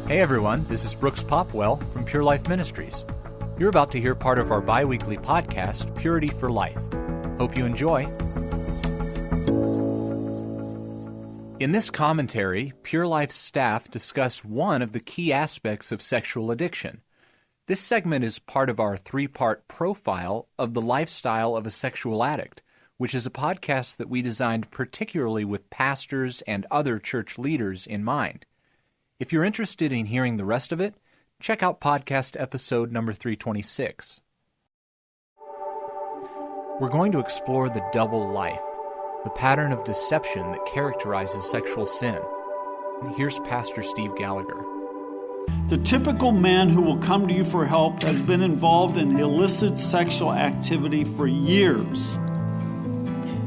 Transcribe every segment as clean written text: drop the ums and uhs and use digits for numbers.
Hey everyone, this is Brooks Popwell from Pure Life Ministries. You're about to hear part of our bi-weekly podcast, Purity for Life. Hope you enjoy. In this commentary, Pure Life's staff discuss one of the key aspects of sexual addiction. This segment is part of our three-part profile of the lifestyle of a sexual addict, which is a podcast that we designed particularly with pastors and other church leaders in mind. If you're interested in hearing the rest of it, check out podcast episode number 326. We're going to explore the double life, the pattern of deception that characterizes sexual sin. And here's Pastor Steve Gallagher. The typical man who will come to you for help has been involved in illicit sexual activity for years.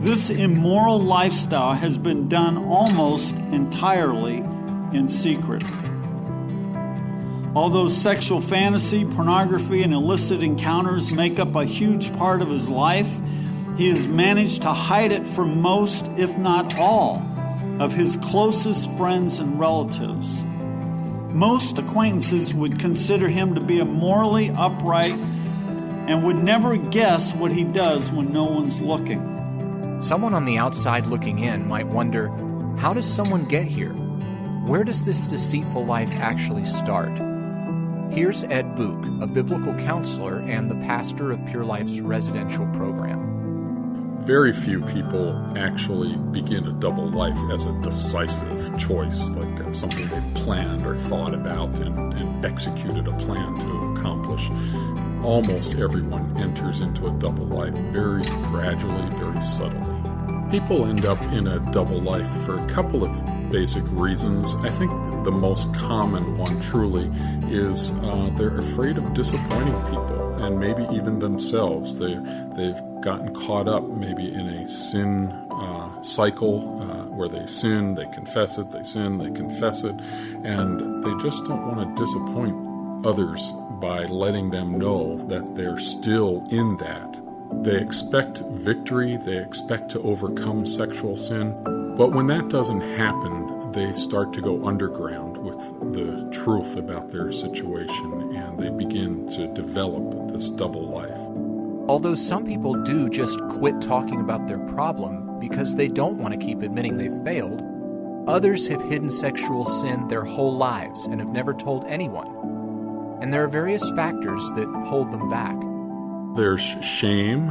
This immoral lifestyle has been done almost entirely in secret. Although sexual fantasy, pornography, and illicit encounters make up a huge part of his life, he has managed to hide it from most, if not all, of his closest friends and relatives. Most acquaintances would consider him to be a morally upright and would never guess what he does when no one's looking. Someone on the outside looking in might wonder, how does someone get here? Where does this deceitful life actually start? Here's Ed Book, a biblical counselor and the pastor of Pure Life's residential program. Very few people actually begin a double life as a decisive choice, like something they've planned or thought about and executed a plan to accomplish. Almost everyone enters into a double life very gradually, very subtly. People end up in a double life for a couple of basic reasons. I think the most common one truly is they're afraid of disappointing people and maybe even themselves. They've gotten caught up maybe in a sin cycle where they sin, they confess it, they sin, they confess it, and they just don't want to disappoint others by letting them know that they're still in that. They expect victory, they expect to overcome sexual sin, but when that doesn't happen, they start to go underground with the truth about their situation, and they begin to develop this double life. Although some people do just quit talking about their problem because they don't want to keep admitting they've failed, others have hidden sexual sin their whole lives and have never told anyone. And there are various factors that hold them back. There's shame.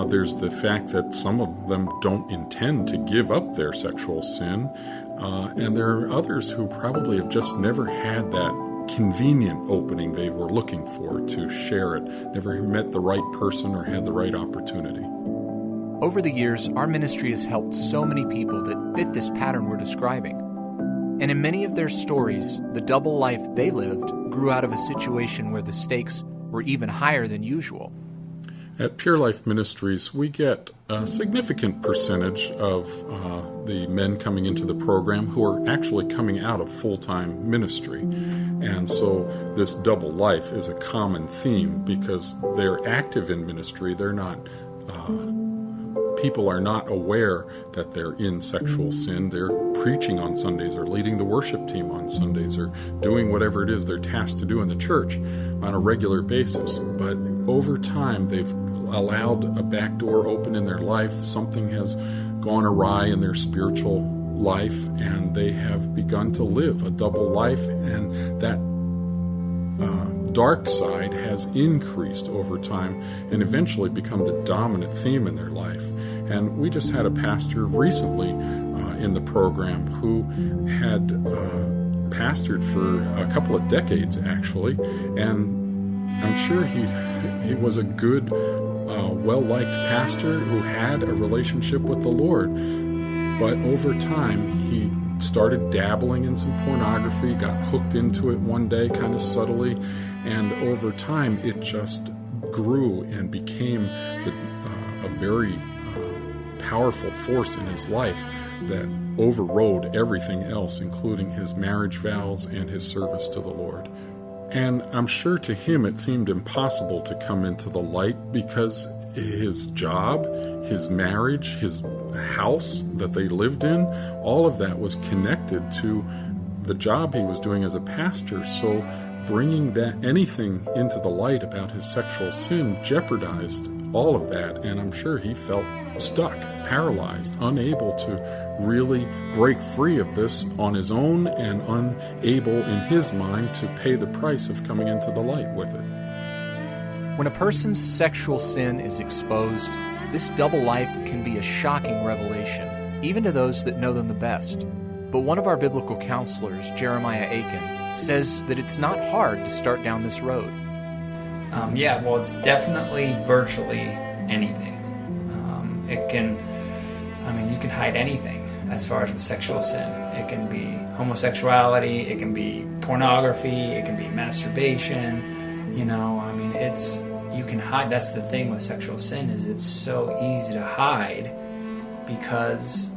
There's the fact that some of them don't intend to give up their sexual sin. And there are others who probably have just never had that convenient opening they were looking for to share it, never met the right person or had the right opportunity. Over the years, our ministry has helped so many people that fit this pattern we're describing. And in many of their stories, the double life they lived grew out of a situation where the stakes were even higher than usual. At Pure Life Ministries, we get a significant percentage of the men coming into the program who are actually coming out of full-time ministry. And so this double life is a common theme because they're active in ministry. They're not, people are not aware that they're in sexual sin. They're preaching on Sundays or leading the worship team on Sundays or doing whatever it is they're tasked to do in the church on a regular basis. But over time, they've allowed a back door open in their life. Something has gone awry in their spiritual life, and they have begun to live a double life, and that dark side has increased over time and eventually become the dominant theme in their life. And we just had a pastor recently in the program who had pastored for a couple of decades, actually, and I'm sure he was a good, well-liked pastor who had a relationship with the Lord. But over time, he started dabbling in some pornography, got hooked into it one day kind of subtly, and over time it just grew and became a very powerful force in his life that overrode everything else, including his marriage vows and his service to the Lord. And I'm sure to him it seemed impossible to come into the light because his job, his marriage, his house that they lived in, all of that was connected to the job he was doing as a pastor, so bringing anything into the light about his sexual sin jeopardized all of that, and I'm sure he felt stuck, paralyzed, unable to really break free of this on his own, and unable in his mind to pay the price of coming into the light with it. When a person's sexual sin is exposed, this double life can be a shocking revelation, even to those that know them the best. But one of our biblical counselors, Jeremiah Aiken, says that it's not hard to start down this road. It's definitely virtually anything. You can hide anything as far as with sexual sin. It can be homosexuality, it can be pornography, it can be masturbation. You can hide. That's the thing with sexual sin, is it's so easy to hide because,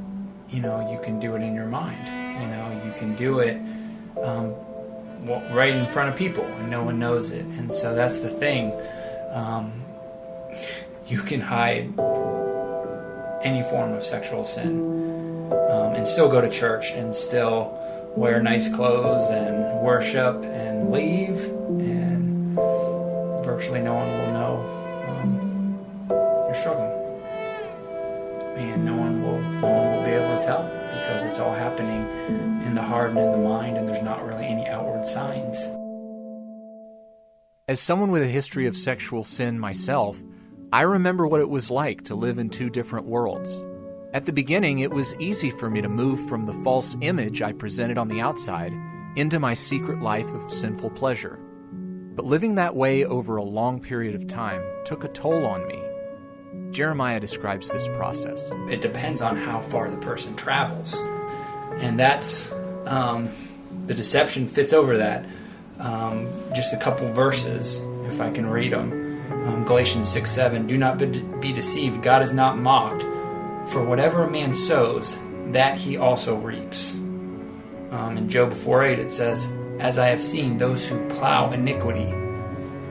you can do it in your mind. You can do it right in front of people and no one knows it. And so that's the thing. You can hide any form of sexual sin and still go to church and still wear nice clothes and worship and leave, and virtually no one will know you're struggling, and no one will be able to tell, because it's all happening in the heart and in the mind, and there's not really any outward signs. As someone with a history of sexual sin myself, I remember what it was like to live in two different worlds. At the beginning, it was easy for me to move from the false image I presented on the outside into my secret life of sinful pleasure. But living that way over a long period of time took a toll on me. Jeremiah describes this process. It depends on how far the person travels. And that's, the deception fits over that. Just a couple verses, if I can read them. Galatians 6:7, do not be deceived, God is not mocked. For whatever a man sows, that he also reaps. In Job 4:8 it says, as I have seen those who plow iniquity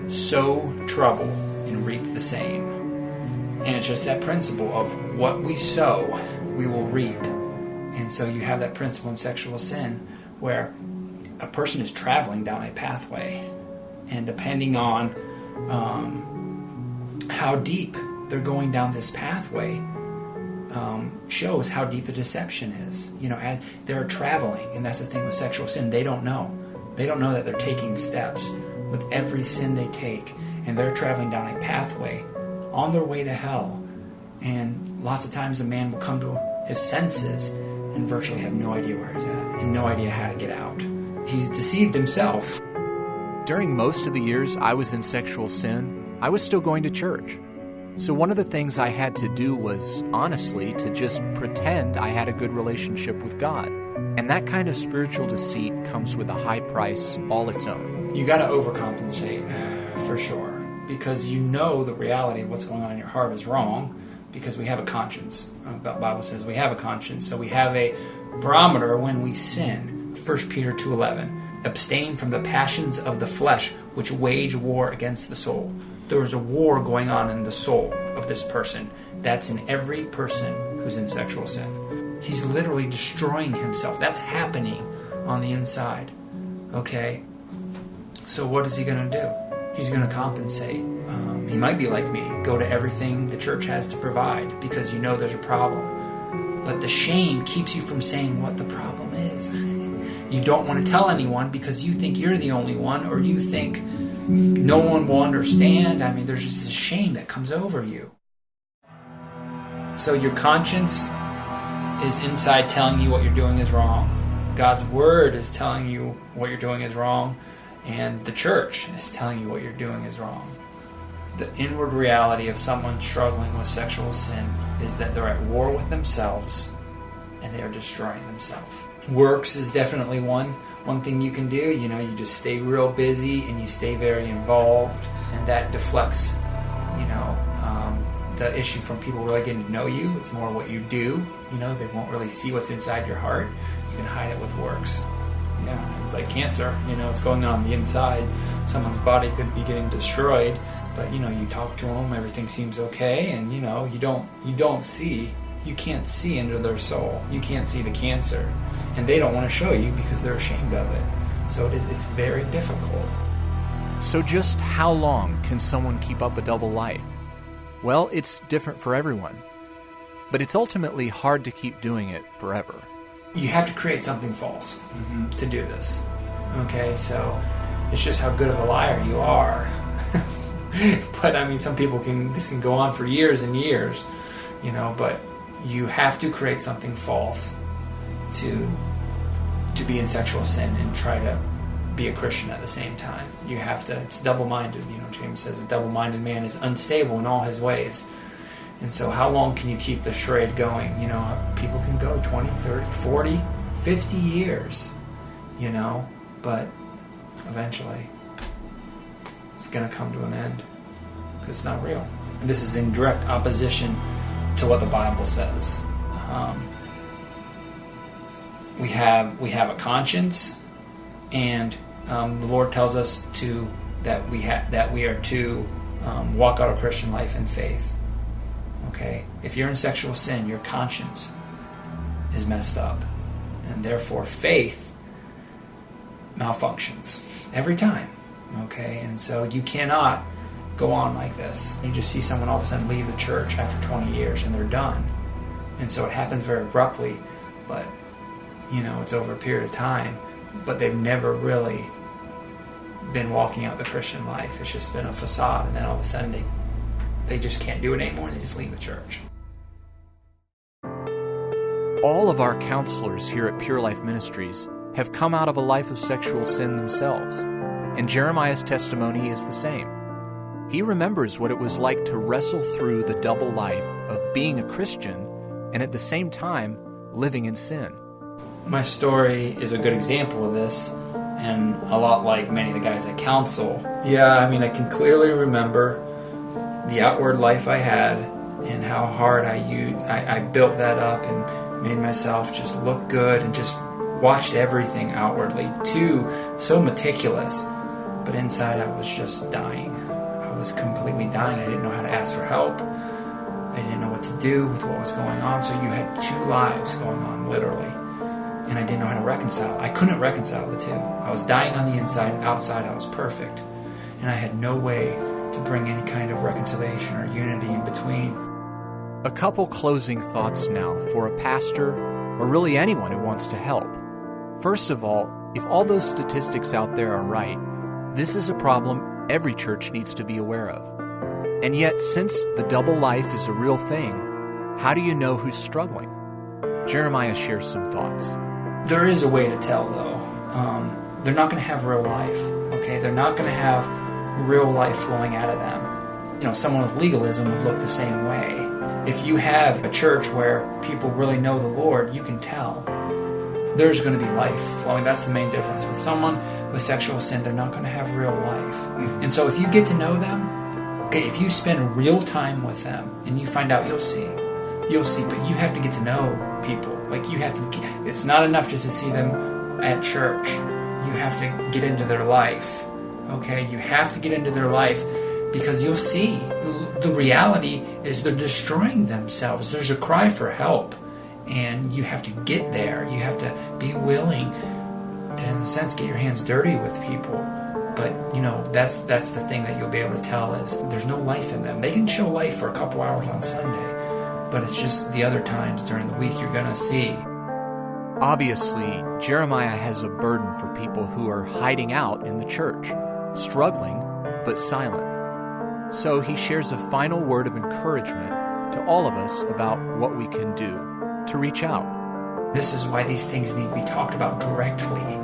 sow trouble and reap the same. And it's just that principle of what we sow, we will reap. And so you have that principle in sexual sin where a person is traveling down a pathway, and depending on how deep they're going down this pathway shows how deep the deception is. As they're traveling, and that's the thing with sexual sin, they don't know. They don't know that they're taking steps with every sin they take, and they're traveling down a pathway on their way to hell. And lots of times a man will come to his senses and virtually have no idea where he's at and no idea how to get out. He's deceived himself. During most of the years I was in sexual sin, I was still going to church. So one of the things I had to do was, honestly, to just pretend I had a good relationship with God. And that kind of spiritual deceit comes with a high price all its own. You got to overcompensate, for sure, because you know the reality of what's going on in your heart is wrong, because we have a conscience. The Bible says we have a conscience, so we have a barometer when we sin. 1 Peter 2:11, abstain from the passions of the flesh, which wage war against the soul. There is a war going on in the soul of this person. That's in every person who's in sexual sin. He's literally destroying himself. That's happening on the inside. Okay? So what is he going to do? He's going to compensate. He might be like me, go to everything the church has to provide because you know there's a problem. But the shame keeps you from saying what the problem is. You don't want to tell anyone because you think you're the only one, or you think no one will understand. There's just a shame that comes over you. So your conscience is inside telling you what you're doing is wrong. God's word is telling you what you're doing is wrong. And the church is telling you what you're doing is wrong. The inward reality of someone struggling with sexual sin is that they're at war with themselves and they are destroying themselves. Works is definitely one thing you can do. You just stay real busy and you stay very involved, and that deflects, the issue from people really getting to know you. It's more what you do. They won't really see what's inside your heart. You can hide it with works. Yeah, it's like cancer. It's going on the inside. Someone's body could be getting destroyed, but you talk to them, everything seems okay, and you don't see You can't see into their soul. You can't see the cancer. And they don't want to show you because they're ashamed of it. So it's very difficult. So just how long can someone keep up a double life? Well, it's different for everyone. But it's ultimately hard to keep doing it forever. You have to create something false to do this. Okay, so it's just how good of a liar you are. But I mean, some people this can go on for years and years, but you have to create something false to be in sexual sin and try to be a Christian at the same time. You have to, it's double-minded. James says a double-minded man is unstable in all his ways. And so how long can you keep the charade going? People can go 20, 30, 40, 50 years, but eventually it's going to come to an end because it's not real. This is in direct opposition to what the Bible says. We have a conscience, and the Lord tells us that we are to walk out a Christian life in faith. Okay, if you're in sexual sin, your conscience is messed up, and therefore faith malfunctions every time. Okay, and so you cannot go on like this. You just see someone all of a sudden leave the church after 20 years and they're done. And so it happens very abruptly, but it's over a period of time, but they've never really been walking out the Christian life. It's just been a facade, and then all of a sudden they just can't do it anymore, and they just leave the church. All of our counselors here at Pure Life Ministries have come out of a life of sexual sin themselves, and Jeremiah's testimony is the same. He remembers what it was like to wrestle through the double life of being a Christian and at the same time living in sin. My story is a good example of this, and a lot like many of the guys I counsel. Yeah, I can clearly remember the outward life I had and how hard I built that up and made myself just look good and just watched everything outwardly, so meticulous. But inside I was just dying. I was completely dying. I didn't know how to ask for help. I didn't know what to do with what was going on. So you had two lives going on, literally. And I didn't know how to reconcile. I couldn't reconcile the two. I was dying on the inside, and outside I was perfect. And I had no way to bring any kind of reconciliation or unity in between. A couple closing thoughts now for a pastor, or really anyone who wants to help. First of all, if all those statistics out there are right, this is a problem every church needs to be aware of. And yet, since the double life is a real thing, how do you know who's struggling? Jeremiah shares some thoughts. There is a way to tell, though. They're not going to have real life, okay? They're not going to have real life flowing out of them. Someone with legalism would look the same way. If you have a church where people really know the Lord, you can tell. There's going to be life flowing. That's the main difference. With someone with sexual sin, they're not going to have real life. And so if you get to know them, okay, if you spend real time with them and you find out, you'll see, but you have to get to know people. It's not enough just to see them at church. You have to get into their life, okay? You have to get into their life because you'll see the reality is they're destroying themselves. There's a cry for help, and you have to get there. You have to be willing to, in a sense, get your hands dirty with people. But, that's the thing that you'll be able to tell is there's no life in them. They can show life for a couple hours on Sunday, but it's just the other times during the week you're going to see. Obviously, Jeremiah has a burden for people who are hiding out in the church, struggling but silent. So he shares a final word of encouragement to all of us about what we can do to reach out. This is why these things need to be talked about directly,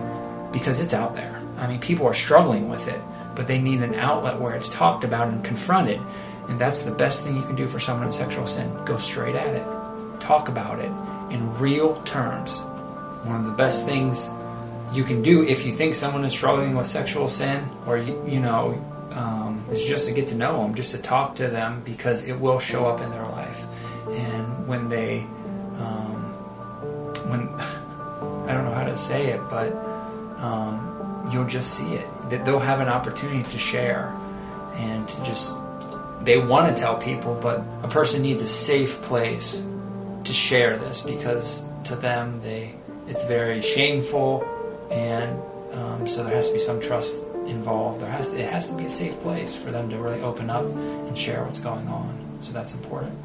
because it's out there. People are struggling with it, but they need an outlet where it's talked about and confronted. And that's the best thing you can do for someone in sexual sin. Go straight at it. Talk about it in real terms. One of the best things you can do if you think someone is struggling with sexual sin, or is just to get to know them, just to talk to them, because it will show up in their life. And when I don't know how to say it, but you'll just see it. That they'll have an opportunity to share and to just, they want to tell people, but a person needs a safe place to share this, because to them it's very shameful, and so there has to be some trust involved. It has to be a safe place for them to really open up and share what's going on. So that's important.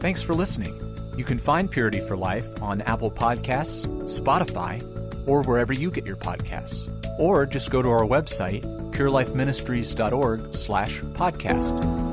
Thanks for listening. You can find Purity for Life on Apple Podcasts, Spotify, or wherever you get your podcasts. Or just go to our website, purelifeministries.org/podcast.